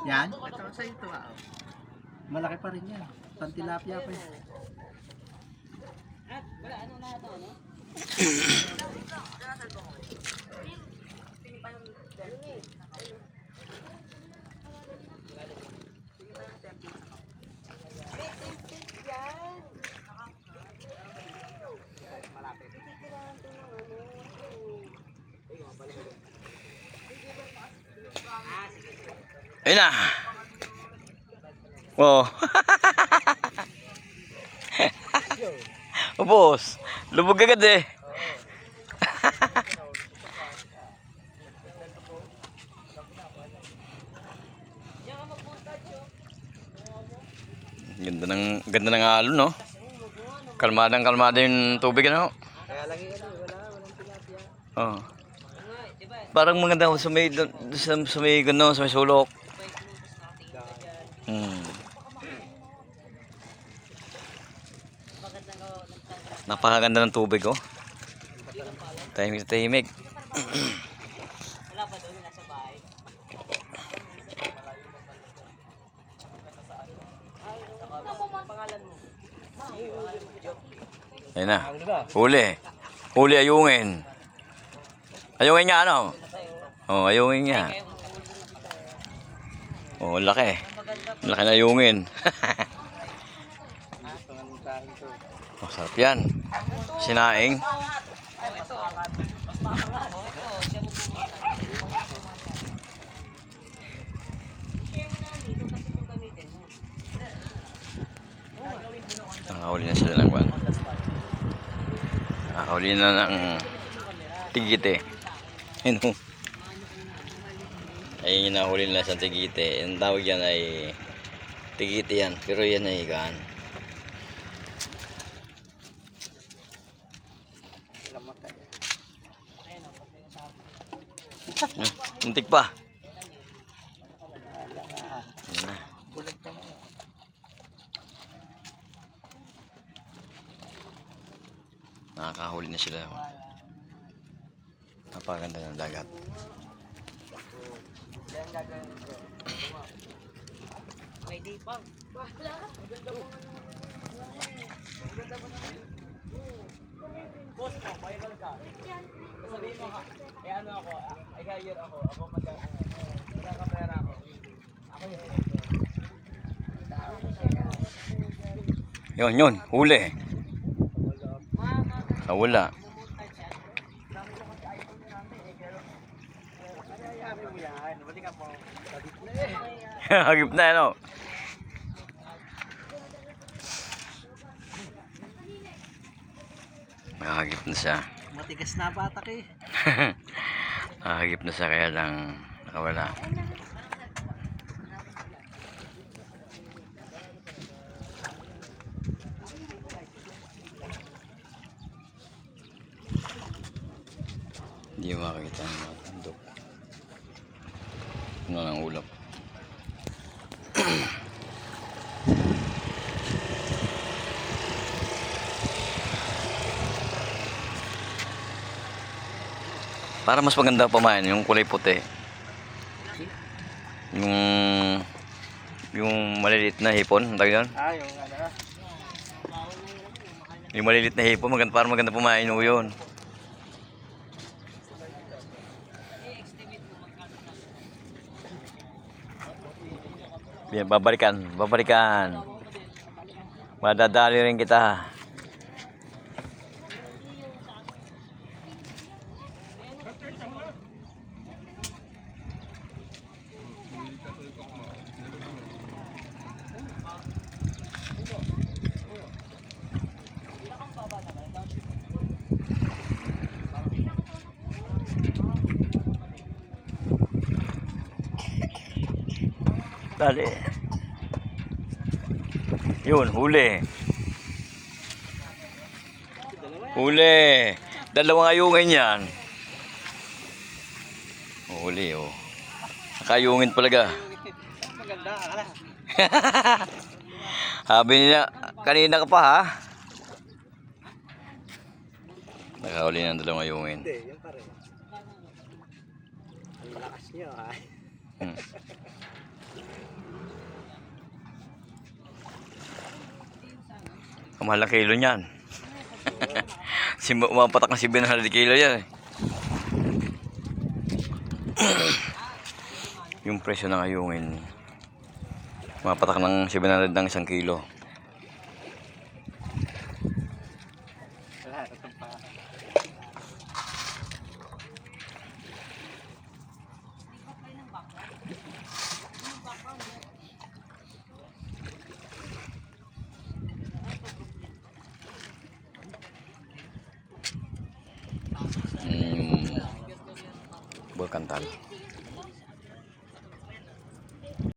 Yan? Ito sa ito ah. Malaki pa rin yan. Pantilapia pa yan. Ayun na. Oh. Ubos. Lubog agad eh. Ganda ng alon, no? Kalmada yung tubig, ano? Kaya lang yun, walang tilapia. Oh. Parang maganda ako sa may gano, sa may sulok. Napakaganda ng tubig, oh. Tahimik na tahimik. Wala pa doon nasa bahay. Pangalan mo? Ayun na. Huli. Huli ayungin. Ayungin niya, ano? Oh, ayungin niya. Oh, laki. Laki na ayungin. Oh, sarap yan. Sinaing. Nakahuli na sila ng kwan. Nakahuli na ng tigite. Ayun. Ayun yung nahuli nila sa tigite. Ang tawag yan ay tigite yan. Pero yan ay gaan. Muntik pa. Ayan na. Nakakahuli na sila. Napakaganda ng dagat. Pwede pa. Boss mo, viral ka. Sabihin mo ha. Eh ano ako, ay hire ako. Ako magkakapera ako. Ako yun. Yun, huli. Wala. Hagip na, ano? Nakahagip na siya. Matigas na batak eh. Nakahagip na siya kaya lang nakawala. Hindi makakita ng mga tundok. Ano ng ulap. Para mas maganda pamain yung kulay puti. Yung maliliit na hipon, tawag yun? Yung ano. Yung maliliit na hipon, para maganda pumain yun. Yan, babalikan. Madadali rin kita. Dali. Yun, huli. Huli. Dalawang ayungin yan. Huli, oh. Nakayungin palaga. Maganda, akala. Sabi niya, kanina ka pa ha? Nakahuli ng dalawang ayungin. Hindi, yun pa rin. Ang lakas niyo ha. Ang mahal na kilo niyan. Umapatak ng 700 kilo yan eh. Yung presyo ng ayungin. Umapatak ng 700 ng 1 kilo. Bulkantal.